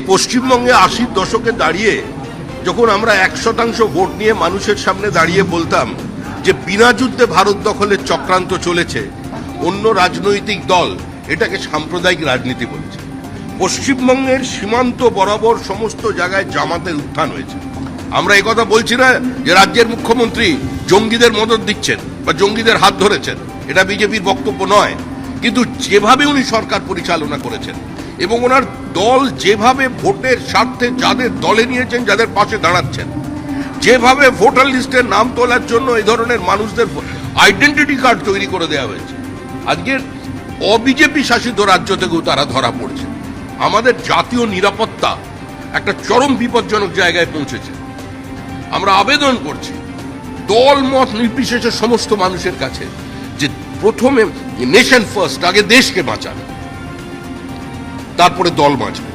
পশ্চিমবঙ্গে 80-র দশকে দাঁড়িয়ে যখন আমরা 100% ভোট নিয়ে মানুষের সামনে দাঁড়িয়ে বলতাম যে বিনা যুদ্ধে ভারত দখলের চক্রান্ত চলেছে, অন্য রাজনৈতিক দল এটাকে সাম্প্রদায়িক রাজনীতি বলেছে। পশ্চিমবঙ্গের সীমান্ত বরাবর সমস্ত জায়গায় জামাতের উত্থান হয়েছে। আমরা একথা বলছি না যে রাজ্যের মুখ্যমন্ত্রী জঙ্গিদের মদদ দিচ্ছেন বা জঙ্গিদের হাত ধরেছেন, এটা বিজেপির বক্তব্য নয়, কিন্তু যেভাবে উনি সরকার পরিচালনা করেছেন এবং ওনার দল যেভাবে ভোটের স্বার্থে যাদের দলে নিয়েছেন, যাদের পাশে দাঁড়াচ্ছেন, যেভাবে ভোটার লিস্টের নাম তোলার জন্য এই ধরনের মানুষদের আইডেন্টিটি কার্ড তৈরি করে দেওয়া হয়েছে, আজকের অবিজেপি শাসিত রাজ্য থেকেও তারা ধরা পড়ছে। আমাদের জাতীয় নিরাপত্তা একটা চরম বিপজ্জনক জায়গায় পৌঁছেছে। আমরা আবেদন করছি দল মত নির্বিশেষে সমস্ত মানুষের কাছে যে প্রথমে নেশন ফার্স্ট, আগে দেশকে বাঁচান, তারপরে দল বাঁচান।